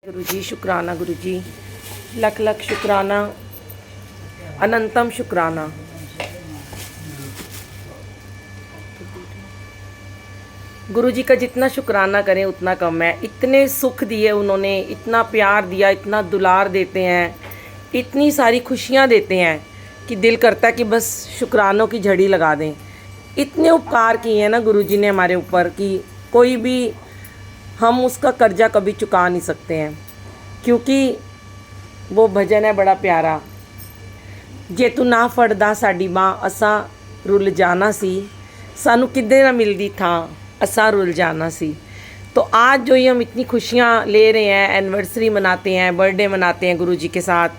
गुरुजी शुक्राना, गुरुजी लख लख शुक्राना, अनंतम शुक्राना। गुरुजी का जितना शुक्राना करें उतना कम है। इतने सुख दिए उन्होंने, इतना प्यार दिया, इतना दुलार देते हैं, इतनी सारी खुशियाँ देते हैं कि दिल करता है कि बस शुक्रानों की झड़ी लगा दें। इतने उपकार किए हैं ना गुरुजी ने हमारे ऊपर कि कोई भी हम उसका कर्जा कभी चुका नहीं सकते हैं। क्योंकि वो भजन है बड़ा प्यारा, जे तू ना फड़दा साडी मां असा रुल जाना सी, सानू किदे ना मिलदी था असा रुल जाना सी। तो आज जो ये हम इतनी खुशियाँ ले रहे हैं, एनिवर्सरी मनाते हैं, बर्थडे मनाते हैं गुरुजी के साथ,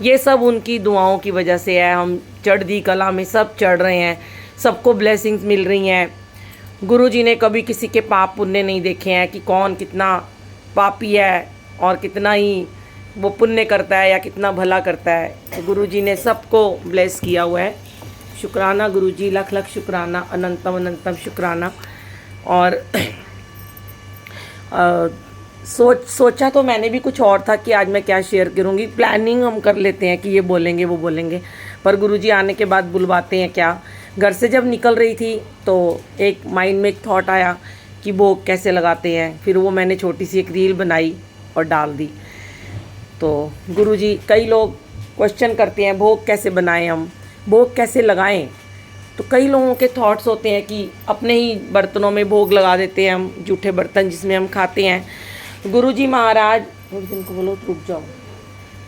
ये सब उनकी दुआओं की वजह से है। हम चढ़दी कला में सब चढ़ रहे हैं, सबको ब्लेसिंग्स मिल रही हैं। गुरुजी ने कभी किसी के पाप पुण्य नहीं देखे हैं कि कौन कितना पापी है और कितना ही वो पुण्य करता है या कितना भला करता है। तो गुरुजी ने सबको ब्लेस किया हुआ है। शुक्राना गुरुजी, लख लख शुक्राना, अनंतम अनंतम शुक्राना। और सोचा तो मैंने भी कुछ और था कि आज मैं क्या शेयर करूँगी। प्लानिंग हम कर लेते हैं कि ये बोलेंगे वो बोलेंगे, पर गुरुजी आने के बाद बुलवाते हैं क्या। घर से जब निकल रही थी तो एक माइंड में एक थॉट आया कि भोग कैसे लगाते हैं। फिर वो मैंने छोटी सी एक रील बनाई और डाल दी। तो गुरुजी, कई लोग क्वेश्चन करते हैं भोग कैसे बनाएं, हम भोग कैसे लगाएं। तो कई लोगों के थॉट्स होते हैं कि अपने ही बर्तनों में भोग लगा देते हैं हम, जूठे बर्तन जिसमें हम खाते हैं। गुरुजी महाराज, थोड़ी दिन को बोलो रुक जाओ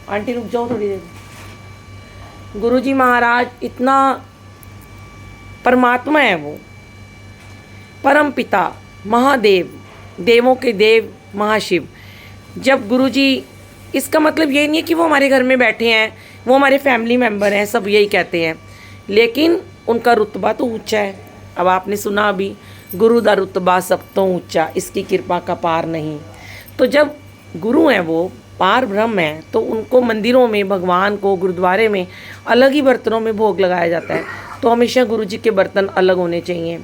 आंटी, रुक जाओ थोड़ी देर। गुरुजी महाराज इतना परमात्मा है, वो परम पिता, महादेव, देवों के देव, महाशिव। जब गुरुजी, इसका मतलब ये नहीं है कि वो हमारे घर में बैठे हैं, वो हमारे फैमिली मेम्बर हैं, सब यही कहते हैं, लेकिन उनका रुतबा तो ऊंचा है। अब आपने सुना अभी, गुरु दा रुतबा सब तो ऊंचा, इसकी कृपा का पार नहीं। तो जब गुरु हैं वो पार ब्रह्म है, तो उनको मंदिरों में, भगवान को गुरुद्वारे में अलग ही बर्तनों में भोग लगाया जाता है। तो हमेशा गुरुजी के बर्तन अलग होने चाहिए।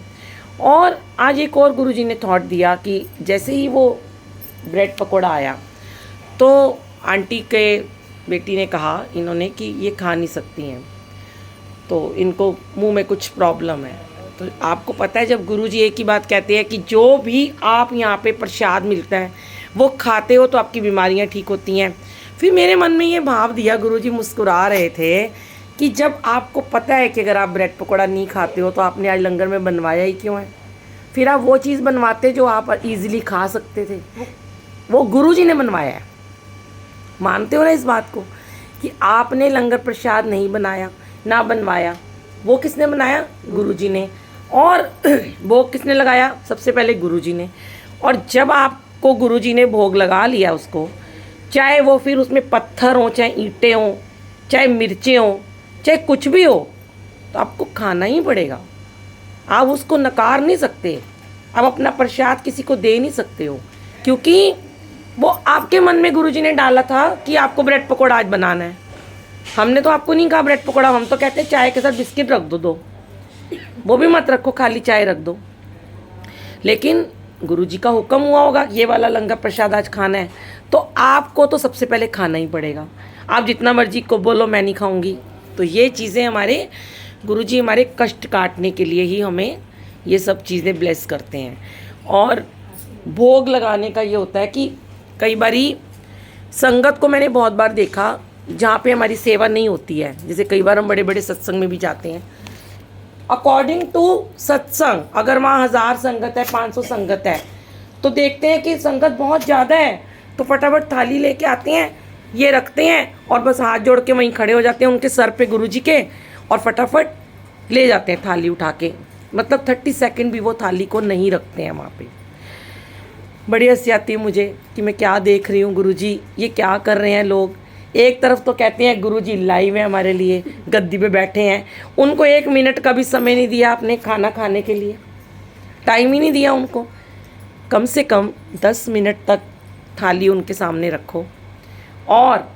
और आज एक और गुरुजी ने थॉट दिया कि जैसे ही वो ब्रेड पकौड़ा आया तो आंटी के बेटी ने कहा इन्होंने कि ये खा नहीं सकती हैं, तो इनको मुंह में कुछ प्रॉब्लम है। तो आपको पता है जब गुरुजी एक ही बात कहते हैं कि जो भी आप यहाँ पे प्रसाद मिलता है वो खाते हो तो आपकी बीमारियाँ ठीक होती हैं। फिर मेरे मन में ये भाव दिया, गुरुजी मुस्कुरा रहे थे कि जब आपको पता है कि अगर आप ब्रेड पकौड़ा नहीं खाते हो तो आपने आज लंगर में बनवाया ही क्यों है। फिर आप वो चीज़ बनवाते जो आप इजीली खा सकते थे, वो गुरुजी ने बनवाया है। मानते हो ना इस बात को कि आपने लंगर प्रसाद नहीं बनाया, ना बनवाया, वो किसने बनाया? गुरुजी ने। और भोग किसने लगाया? सबसे पहले गुरुजी ने। और जब आपको गुरुजी ने भोग लगा लिया उसको, चाहे वो फिर उसमें पत्थर हो, चाहे ईंटें हों, चाहे मिर्चें हों, चाहे कुछ भी हो, तो आपको खाना ही पड़ेगा। आप उसको नकार नहीं सकते, आप अपना प्रसाद किसी को दे नहीं सकते हो, क्योंकि वो आपके मन में गुरुजी ने डाला था कि आपको ब्रेड पकौड़ा आज बनाना है। हमने तो आपको नहीं कहा ब्रेड पकौड़ा, हम तो कहते हैं चाय के साथ बिस्किट रख दो, वो भी मत रखो, खाली चाय रख दो। लेकिन गुरुजी का हुक्म हुआ होगा ये वाला लंगर प्रसाद आज खाना है, तो आपको तो सबसे पहले खाना ही पड़ेगा। आप जितना मर्जी को बोलो मैं नहीं खाऊंगी। तो ये चीज़ें हमारे गुरुजी हमारे कष्ट काटने के लिए ही हमें ये सब चीज़ें ब्लेस करते हैं। और भोग लगाने का ये होता है कि कई बारी संगत को मैंने बहुत बार देखा जहाँ पे हमारी सेवा नहीं होती है। जैसे कई बार हम बड़े बड़े सत्संग में भी जाते हैं, अकॉर्डिंग टू सत्संग, अगर वहाँ 1000 संगत है, 500 संगत है, तो देखते हैं कि संगत बहुत ज़्यादा है, तो फटाफट थाली लेके आते हैं, ये रखते हैं और बस हाथ जोड़ के वहीं खड़े हो जाते हैं उनके सर पे गुरुजी के, और फटाफट ले जाते हैं थाली उठा के। मतलब 30 सेकंड भी वो थाली को नहीं रखते हैं वहाँ पे। बड़ी हंसी आती है मुझे कि मैं क्या देख रही हूँ, गुरुजी ये क्या कर रहे हैं लोग। एक तरफ तो कहते हैं गुरुजी लाइव है हमारे लिए, गद्दी पे बैठे हैं, उनको 1 मिनट का भी समय नहीं दिया आपने खाना खाने के लिए, टाइम ही नहीं दिया उनको। कम से कम 10 मिनट तक थाली उनके सामने रखो और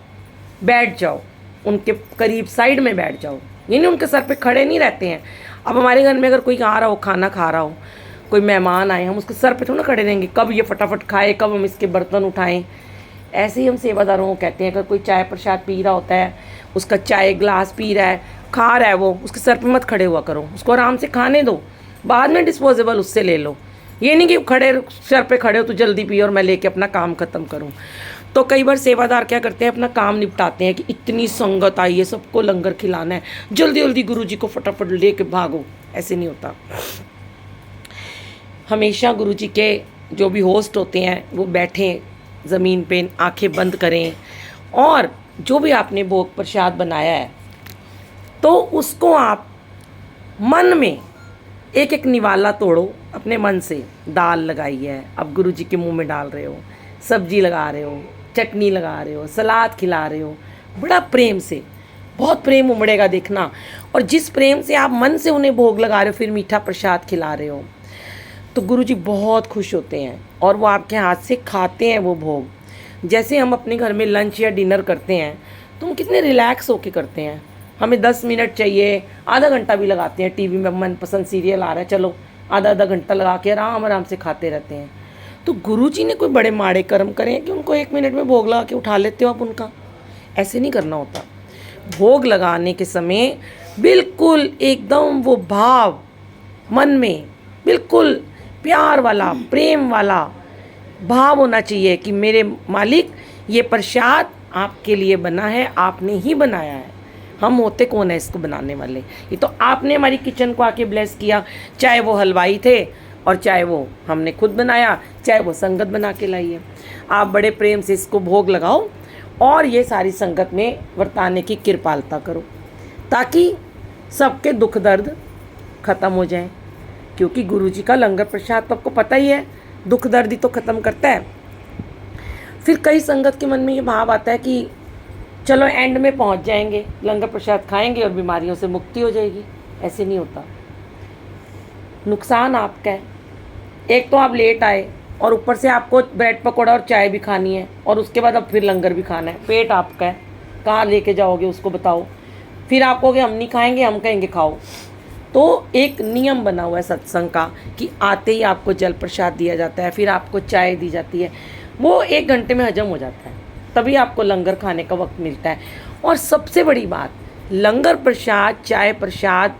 बैठ जाओ, उनके करीब साइड में बैठ जाओ, ये नहीं उनके सर पे खड़े नहीं रहते हैं। अब हमारे घर में अगर कोई आ रहा हो, खाना खा रहा हो, कोई मेहमान आए, हम उसके सर पे थोड़ा खड़े रहेंगे, कब ये फटाफट खाए, कब हम इसके बर्तन उठाएं। ऐसे ही हम सेवादारों को कहते हैं, अगर कोई चाय प्रसाद पी रहा होता है, उसका चाय ग्लास पी रहा है, खा रहा है, वो उसके सर पे मत खड़े हुआ करो, उसको आराम से खाने दो, बाद में डिस्पोजेबल उससे ले लो। ये नहीं कि खड़े सर पे खड़े हो तो जल्दी पिए और मैं लेके अपना काम ख़त्म करूँ। तो कई बार सेवादार क्या करते हैं, अपना काम निपटाते हैं कि इतनी संगत आई है, सबको लंगर खिलाना है, जल्दी जल्दी गुरुजी को फटाफट लेके भागो। ऐसे नहीं होता। हमेशा गुरुजी के जो भी होस्ट होते हैं वो बैठें ज़मीन पे, आंखें बंद करें, और जो भी आपने भोग प्रसाद बनाया है तो उसको आप मन में एक एक निवाला तोड़ो, अपने मन से। दाल लगाई है, अब गुरुजी के मुंह में डाल रहे हो, सब्जी लगा रहे हो, चटनी लगा रहे हो, सलाद खिला रहे हो, बड़ा प्रेम से, बहुत प्रेम उमड़ेगा देखना। और जिस प्रेम से आप मन से उन्हें भोग लगा रहे हो, फिर मीठा प्रसाद खिला रहे हो, तो गुरुजी बहुत खुश होते हैं और वो आपके हाथ से खाते हैं वो भोग। जैसे हम अपने घर में लंच या डिनर करते हैं तो हम कितने रिलैक्स होके करते हैं। हमें 10 मिनट चाहिए, आधा घंटा भी लगाते हैं, टीवी में मनपसंद सीरियल आ रहा है, चलो आधा आधा घंटा लगा के आराम आराम से खाते रहते हैं। तो गुरुजी ने कोई बड़े माड़े कर्म करे हैं कि उनको 1 मिनट में भोग लगा के उठा लेते हो आप उनका? ऐसे नहीं करना होता। भोग लगाने के समय बिल्कुल एकदम वो भाव मन में, बिल्कुल प्यार वाला, प्रेम वाला भाव होना चाहिए कि मेरे मालिक, ये प्रसाद आपके लिए बना है, आपने ही बनाया है, हम होते कौन है इसको बनाने वाले? ये तो आपने हमारी किचन को आके ब्लेस किया, चाहे वो हलवाई थे और चाहे वो हमने खुद बनाया, चाहे वो संगत बना के लाई है। आप बड़े प्रेम से इसको भोग लगाओ और ये सारी संगत में वर्ताने की कृपालता करो, ताकि सबके दुख दर्द ख़त्म हो जाए। क्योंकि गुरुजी का लंगर प्रसाद तो आपको पता ही है, दुख दर्द ही तो ख़त्म करता है। फिर कई संगत के मन में ये भाव आता है कि चलो एंड में पहुंच जाएंगे, लंगर प्रसाद खाएंगे और बीमारियों से मुक्ति हो जाएगी। ऐसे नहीं होता। नुकसान आपका है। एक तो आप लेट आए और ऊपर से आपको ब्रेड पकौड़ा और चाय भी खानी है और उसके बाद अब फिर लंगर भी खाना है। पेट आपका है, कहाँ लेके जाओगे उसको बताओ। फिर आप कहोगे हम नहीं खाएंगे, हम कहेंगे खाओ। तो एक नियम बना हुआ है सत्संग का कि आते ही आपको जल प्रसाद दिया जाता है, फिर आपको चाय दी जाती है, वो 1 घंटे में हजम हो जाता है, तभी आपको लंगर खाने का वक्त मिलता है। और सबसे बड़ी बात, लंगर प्रसाद, चाय प्रसाद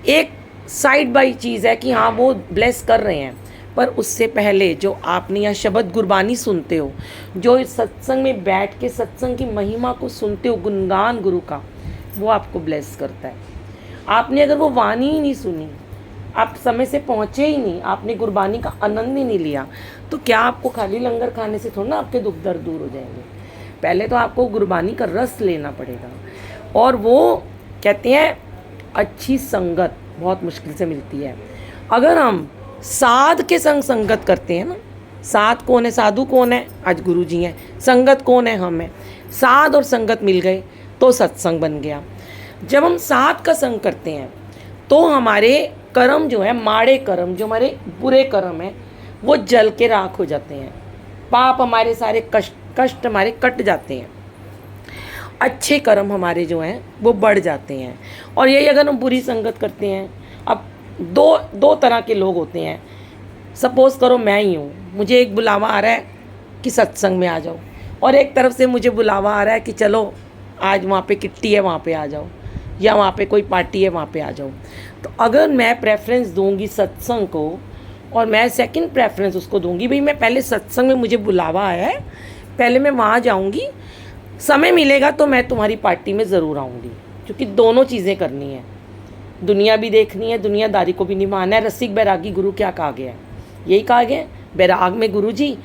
एक साइड बाई चीज़ है कि हाँ वो ब्लेस कर रहे हैं, पर उससे पहले जो आपने यहाँ शब्द गुरबानी सुनते हो, जो सत्संग में बैठ के सत्संग की महिमा को सुनते हो, गुणगान गुरु का, वो आपको ब्लेस करता है। आपने अगर वो वाणी ही नहीं सुनी, आप समय से पहुँचे ही नहीं, आपने गुरबानी का आनंद ही नहीं लिया, तो क्या आपको खाली लंगर खाने से थोड़ा ना आपके दुख दर्द दूर हो जाएंगे? पहले तो आपको गुरबानी का रस लेना पड़ेगा। और वो कहते हैं अच्छी संगत बहुत मुश्किल से मिलती है। अगर हम साध के संग संगत करते हैं ना, साध कौन है, साधु कौन है? आज गुरुजी हैं। संगत कौन है? हम हैं। साध और संगत मिल गए तो सत्संग बन गया। जब हम साध का संग करते हैं तो हमारे कर्म जो है, माड़े कर्म, जो हमारे बुरे कर्म हैं, वो जल के राख हो जाते हैं। पाप हमारे सारे कष्ट हमारे कट जाते हैं। अच्छे कर्म हमारे जो हैं वो बढ़ जाते हैं। और यही अगर हम बुरी संगत करते हैं, अब दो तरह के लोग होते हैं। सपोज़ करो मैं ही हूँ, मुझे एक बुलावा आ रहा है कि सत्संग में आ जाओ, और एक तरफ से मुझे बुलावा आ रहा है कि चलो आज वहाँ पे किट्टी है, वहाँ पे आ जाओ, या वहाँ पे कोई पार्टी है, वहाँ पे आ जाओ। तो अगर मैं प्रेफरेंस दूंगी सत्संग को, और मैं सेकंड प्रेफरेंस उसको दूंगी, भाई मैं पहले सत्संग में मुझे बुलावा आया है, पहले मैं वहाँ जाऊँगी, समय मिलेगा तो मैं तुम्हारी पार्टी में ज़रूर आऊँगी, क्योंकि दोनों चीज़ें करनी है, दुनिया भी देखनी है, दुनियादारी को भी निभाना है। रसिक बैरागी गुरु क्या कहा गया है? यही कहा गया है, बैराग में गुरु जी,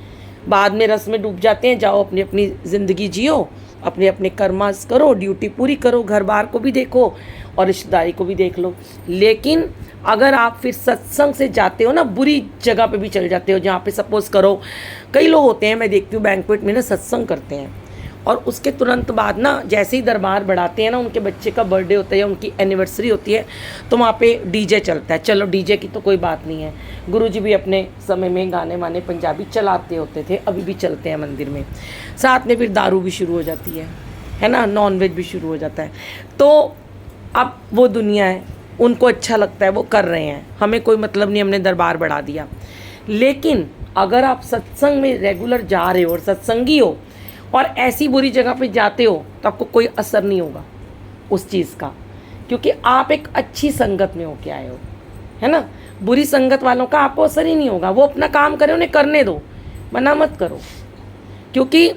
बाद में रस में डूब जाते हैं। जाओ अपनी अपनी ज़िंदगी जियो, अपने अपने कर्मास करो, ड्यूटी पूरी करो, घर बार को भी देखो और रिश्तेदारी को भी देख लो। लेकिन अगर आप फिर सत्संग से जाते हो ना, बुरी जगह पे भी चल जाते हो, जहाँ पे सपोज़ करो कई लोग होते हैं, मैं देखती हूँ बैंक्वेट में ना सत्संग करते हैं, और उसके तुरंत बाद ना जैसे ही दरबार बढ़ाते हैं ना, उनके बच्चे का बर्थडे होता है या उनकी एनिवर्सरी होती है, तो वहाँ पे डीजे चलता है। चलो डीजे की तो कोई बात नहीं है, गुरुजी भी अपने समय में गाने वाने पंजाबी चलाते होते थे, अभी भी चलते हैं मंदिर में। साथ में फिर दारू भी शुरू हो जाती है ना, नॉनवेज भी शुरू हो जाता है। तो अब वो दुनिया है, उनको अच्छा लगता है, वो कर रहे हैं, हमें कोई मतलब नहीं, हमने दरबार बढ़ा दिया। लेकिन अगर आप सत्संग में रेगुलर जा रहे हो और सत्संगी हो, और ऐसी बुरी जगह पे जाते हो तो आपको कोई असर नहीं होगा उस चीज़ का, क्योंकि आप एक अच्छी संगत में होके आए हो, है ना। बुरी संगत वालों का आपको असर ही नहीं होगा। वो अपना काम करें, उन्हें करने दो, मना मत करो। क्योंकि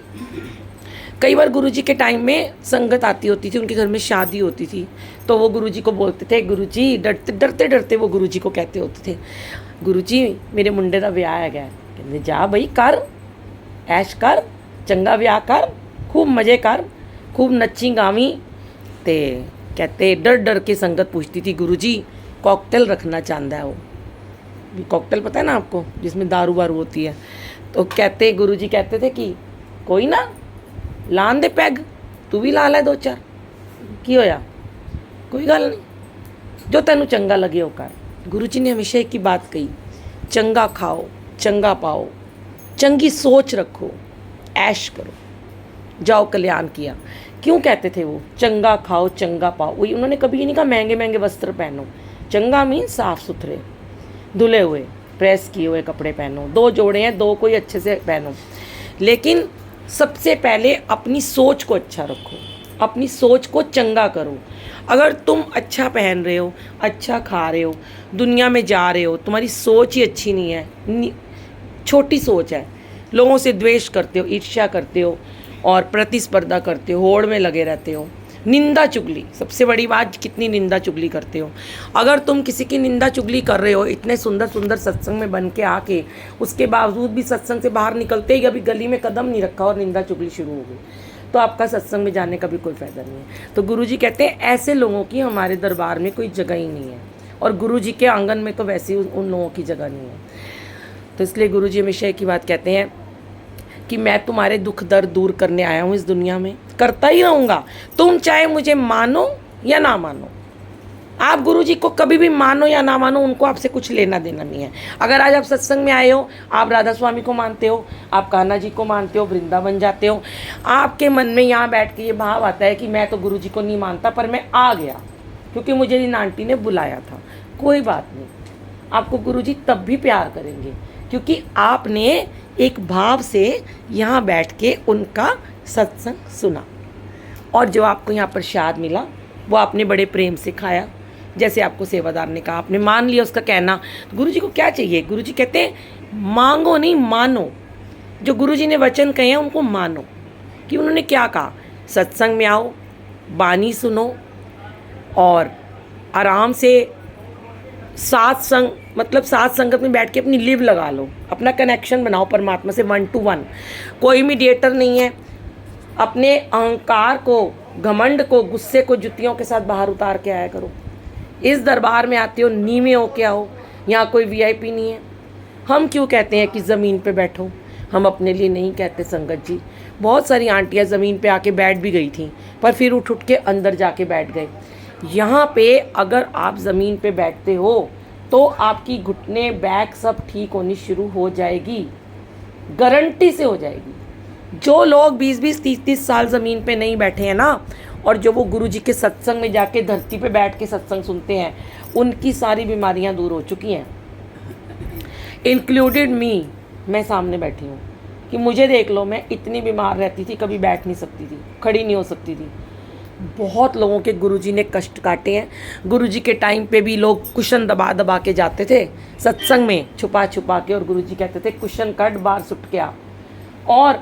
कई बार गुरुजी के टाइम में संगत आती होती थी, उनके घर में शादी होती थी, तो वो गुरुजी को बोलते थे, गुरुजी डरते डरते वो गुरुजी को कहते होते थे, गुरुजी मेरे मुंडे का ब्याह है गया। कहते जा बई कर, ऐश कर, चंगा ब्याह कर, खूब मज़े कर, खूब नच्ची गावी। ते कहते डर डर के संगत पूछती थी, गुरुजी कॉकटेल रखना चाहता है वो, कॉकटेल पता है ना आपको, जिसमें दारू वारू होती है। तो कहते गुरुजी कहते थे कि कोई ना लान दे पैग, तू भी ला लै 2-4, की होया, कोई गल नहीं, जो तेनू चंगा लगे वो कर। गुरुजी ने हमेशा एक ही बात कही, चंगा खाओ, चंगा पाओ, चंगी सोच रखो, ऐश करो, जाओ कल्याण किया। क्यों कहते थे वो चंगा खाओ चंगा पाओ? वही उन्होंने कभी ये नहीं कहा महंगे महंगे वस्त्र पहनो। चंगा मीन साफ सुथरे धुले हुए प्रेस किए हुए कपड़े पहनो, 2 जोड़े हैं 2 कोई अच्छे से पहनो, लेकिन सबसे पहले अपनी सोच को अच्छा रखो, अपनी सोच को चंगा करो। अगर तुम अच्छा पहन रहे हो, अच्छा खा रहे हो, दुनिया में जा रहे हो, तुम्हारी सोच ही अच्छी नहीं है, छोटी सोच है, लोगों से द्वेष करते हो, ईर्ष्या करते हो और प्रतिस्पर्धा करते हो, होड़ में लगे रहते हो, निंदा चुगली, सबसे बड़ी बात कितनी निंदा चुगली करते हो। अगर तुम किसी की निंदा चुगली कर रहे हो, इतने सुंदर सुंदर सत्संग में बन के आके, उसके बावजूद भी सत्संग से बाहर निकलते ही अभी गली में कदम नहीं रखा और निंदा चुगली शुरू हो गई, तो आपका सत्संग में जाने का भी कोई फ़ायदा नहीं है। तो गुरुजी कहते हैं ऐसे लोगों की हमारे दरबार में कोई जगह ही नहीं है, और गुरुजी के आंगन में तो वैसे ही उन लोगों की जगह नहीं है। तो इसलिए गुरुजी हमेशा एक ही बात कहते हैं कि मैं तुम्हारे दुख दर्द दूर करने आया हूँ इस दुनिया में, करता ही रहूँगा, तुम चाहे मुझे मानो या ना मानो। आप गुरुजी को कभी भी मानो या ना मानो, उनको आपसे कुछ लेना देना नहीं है। अगर आज आप सत्संग में आए हो, आप राधा स्वामी को मानते हो, आप कान्हा जी को मानते हो, वृंदावन जाते हो, आपके मन में यहाँ बैठ के ये भाव आता है कि मैं तो गुरुजी को नहीं मानता, पर मैं आ गया क्योंकि मुझे इन आंटी ने बुलाया था, कोई बात नहीं, आपको गुरुजी तब भी प्यार करेंगे, क्योंकि आपने एक भाव से यहाँ बैठ के उनका सत्संग सुना, और जो आपको यहाँ प्रसाद मिला वो आपने बड़े प्रेम से खाया, जैसे आपको सेवादार ने कहा, आपने मान लिया उसका कहना। गुरुजी को क्या चाहिए? गुरुजी कहते हैं मांगो नहीं मानो, जो गुरुजी ने वचन कहे हैं उनको मानो। कि उन्होंने क्या कहा? सत्संग में आओ, बानी सुनो, और आराम से सात संगत में बैठ के अपनी लिव लगा लो, अपना कनेक्शन बनाओ परमात्मा से 1 to 1। कोई मीडिएटर नहीं है। अपने अहंकार को, घमंड को, गुस्से को जुतियों के साथ बाहर उतार के आया करो। इस दरबार में आते हो नीवे हो के आओ, यहाँ कोई वीआईपी नहीं है। हम क्यों कहते हैं कि ज़मीन पे बैठो? हम अपने लिए नहीं कहते संगत जी। बहुत सारी आंटियाँ ज़मीन पे आके बैठ भी गई थी, पर फिर उठ के अंदर जाके बैठ गए। यहाँ पे अगर आप ज़मीन पे बैठते हो तो आपकी घुटने, बैक सब ठीक होनी शुरू हो जाएगी, गारंटी से हो जाएगी। जो लोग 20-20, 30-30 साल ज़मीन पे नहीं बैठे हैं ना, और जो वो गुरुजी के सत्संग में जाके धरती पे बैठ के सत्संग सुनते हैं, उनकी सारी बीमारियां दूर हो चुकी हैं, इंक्लूडेड मी। मैं सामने बैठी हूँ कि मुझे देख लो, मैं इतनी बीमार रहती थी, कभी बैठ नहीं सकती थी, खड़ी नहीं हो सकती थी। बहुत लोगों के गुरुजी ने कष्ट काटे हैं। गुरुजी के टाइम पे भी लोग कुशन दबा दबा के जाते थे सत्संग में, छुपा छुपा के, और गुरुजी कहते थे कुशन कट बाहर सुट के आ, और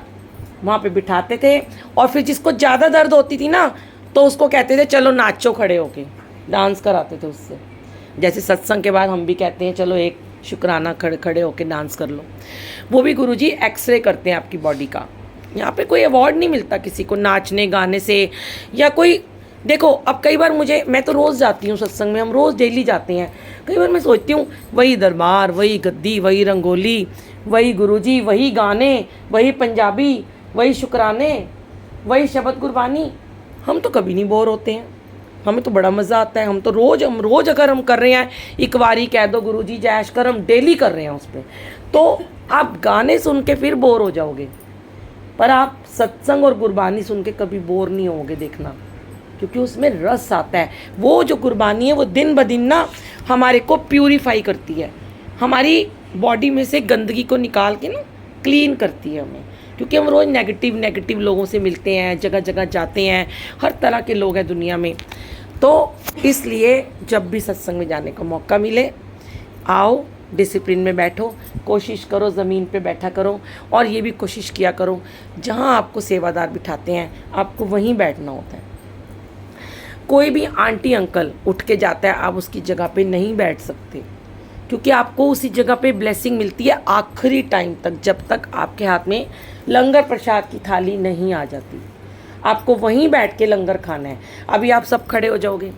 वहाँ पे बिठाते थे। और फिर जिसको ज़्यादा दर्द होती थी ना, तो उसको कहते थे चलो नाचो खड़े होके, डांस कराते थे उससे। जैसे सत्संग के बाद हम भी कहते हैं चलो एक शुक्राना खड़े होके डांस कर लो। वो भी गुरुजी एक्सरे करते हैं आपकी बॉडी का। यहाँ पे कोई अवार्ड नहीं मिलता किसी को नाचने गाने से, या कोई, देखो अब कई बार मैं तो रोज़ जाती हूँ सत्संग में, हम रोज़ डेली जाते हैं। कई बार मैं सोचती हूँ वही दरबार, वही गद्दी, वही रंगोली, वही गुरुजी, वही गाने, वही पंजाबी, वही शुक्राने, वही शब्द गुरबानी। हम तो कभी नहीं बोर होते हैं, हमें तो बड़ा मज़ा आता है। हम रोज़ अगर हम कर रहे हैं, एक बारी कह दो गुरुजी जैश कर, हम डेली कर रहे हैं उस पर, तो आप गाने सुन के फिर बोर हो जाओगे, पर आप सत्संग और गुरबानी सुन के कभी बोर नहीं होगे, देखना, क्योंकि उसमें रस आता है। वो जो गुरबानी है वो दिन ब दिन ना हमारे को प्यूरीफाई करती है, हमारी बॉडी में से गंदगी को निकाल के ना क्लीन करती है हमें। क्योंकि हम रोज़ नेगेटिव नेगेटिव लोगों से मिलते हैं, जगह जगह जाते हैं, हर तरह के लोग हैं दुनिया में। तो इसलिए जब भी सत्संग में जाने का मौका मिले, आओ, डिसिप्लिन में बैठो, कोशिश करो ज़मीन पे बैठा करो, और ये भी कोशिश किया करो जहाँ आपको सेवादार बिठाते हैं आपको वहीं बैठना होता है। कोई भी आंटी अंकल उठ के जाता है, आप उसकी जगह पे नहीं बैठ सकते, क्योंकि आपको उसी जगह पे ब्लेसिंग मिलती है आखिरी टाइम तक, जब तक आपके हाथ में लंगर प्रसाद की थाली नहीं आ जाती। आपको वहीं बैठ के लंगर खाना है। अभी आप सब खड़े हो जाओगे,